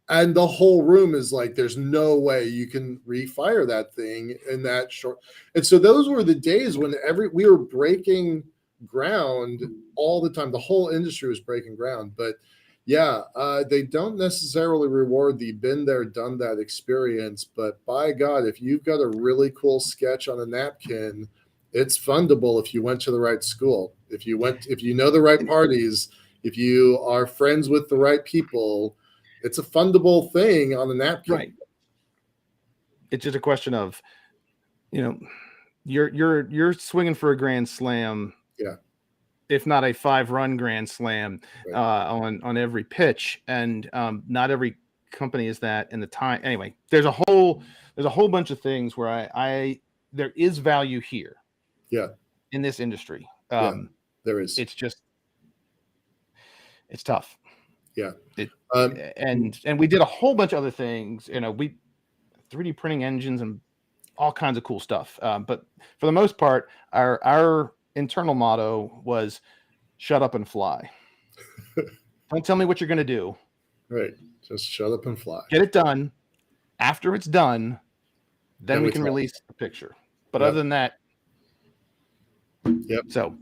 And the whole room is like, there's no way you can refire that thing in that short. And so those were the days when we were breaking ground all the time. The whole industry was breaking ground. But they don't necessarily reward the been there, done that experience. But by God, if you've got a really cool sketch on a napkin, it's fundable if you went to the right school, if you know the right parties, if you are friends with the right people. It's a fundable thing on the napkin. Right. It's just a question of, you're swinging for a grand slam. Yeah. If not a 5-run grand slam, right, on every pitch. And not every company is that in the time. Anyway, there's a whole there's a whole bunch of things where I there is value here. Yeah. In this industry. There is. It's tough. Yeah. And we did a whole bunch of other things, we 3D printing engines and all kinds of cool stuff. But for the most part, our internal motto was shut up and fly. Don't tell me what you're going to do. Right. Just shut up and fly. Get it done. After it's done, then we can release the picture. But other than that, so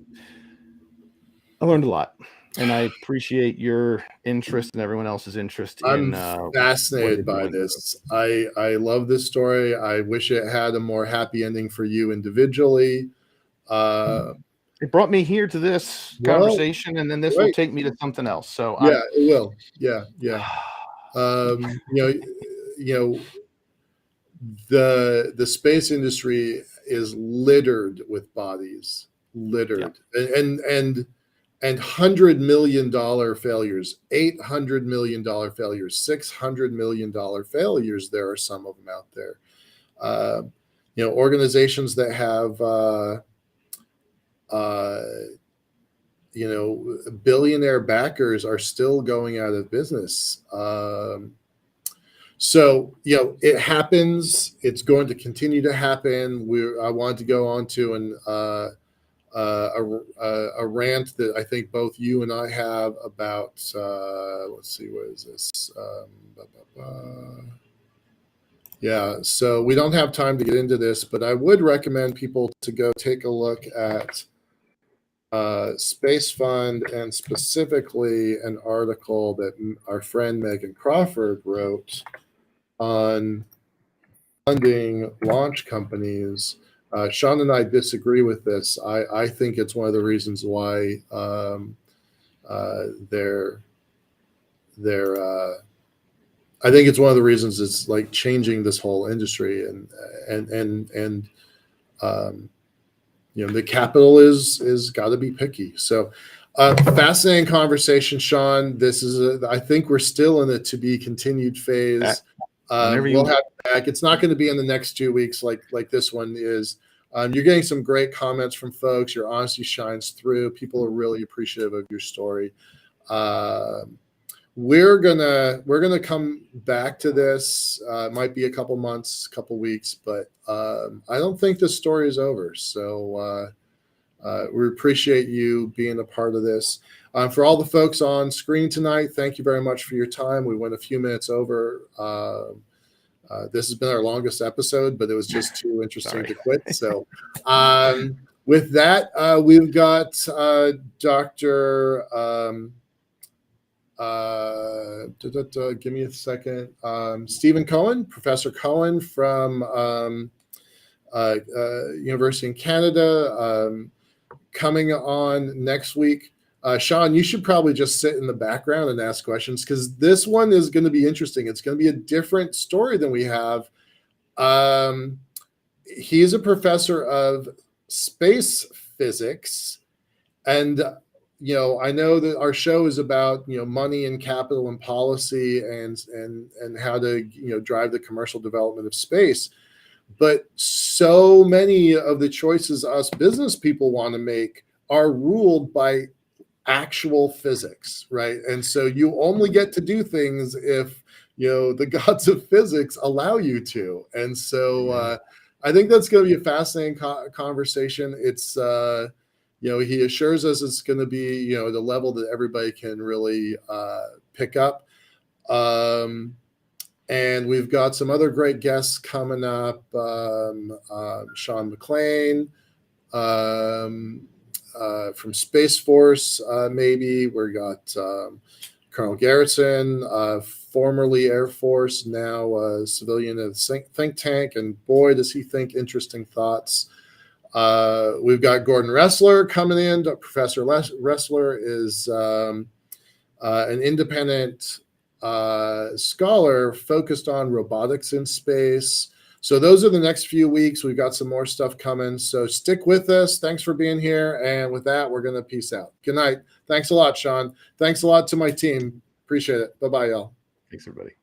I learned a lot. And I appreciate your interest and everyone else's interest. I'm fascinated by this. I love this story. I wish it had a more happy ending for you individually. It brought me here to this conversation, and then this will take me to something else. So it will. Yeah. The space industry is littered with bodies, and $100 million failures, $800 million failures, $600 million failures. There are some of them out there. Organizations that have, billionaire backers are still going out of business. So, it happens. It's going to continue to happen. I wanted to go on to a rant that I think both you and I have about, let's see, what is this? So we don't have time to get into this, but I would recommend people to go take a look at Space Fund, and specifically an article that our friend Megan Crawford wrote on funding launch companies. Sean and I disagree with this. I think it's one of the reasons why I think it's one of the reasons it's like changing this whole industry, and the capital is got to be picky. So fascinating conversation, Sean. This is I think we're still in a to be continued phase. We'll have back. It's not going to be in the next 2 weeks like this one is. You're getting some great comments from folks. Your honesty shines through. People are really appreciative of your story. We're gonna come back to this. It might be a couple months, couple weeks, but I don't think this story is over. So we appreciate you being a part of this. For all the folks on screen tonight, thank you very much for your time. We went a few minutes over. This has been our longest episode, but it was just too interesting to quit. So with that, we've got Dr. Give me a second. Stephen Cohen, Professor Cohen from University in Canada, coming on next week. Sean, you should probably just sit in the background and ask questions, because this one is going to be interesting. It's going to be a different story than we have. He's a professor of space physics, and I know that our show is about money and capital and policy and how to drive the commercial development of space. But so many of the choices us business people want to make are ruled by actual physics, right? And so you only get to do things if the gods of physics allow you to. And so I think that's going to be a fascinating conversation. It's he assures us it's going to be the level that everybody can really pick up. And we've got some other great guests coming up. Sean McLean from Space Force, maybe. We got Colonel Garrison, formerly Air Force, now a civilian at a think tank, and boy, does he think interesting thoughts. We've got Gordon Ressler coming in. Professor Ressler is an independent scholar focused on robotics in space. So those are the next few weeks. We've got some more stuff coming. So stick with us. Thanks for being here. And with that, we're going to peace out. Good night. Thanks a lot, Sean. Thanks a lot to my team. Appreciate it. Bye-bye, y'all. Thanks, everybody.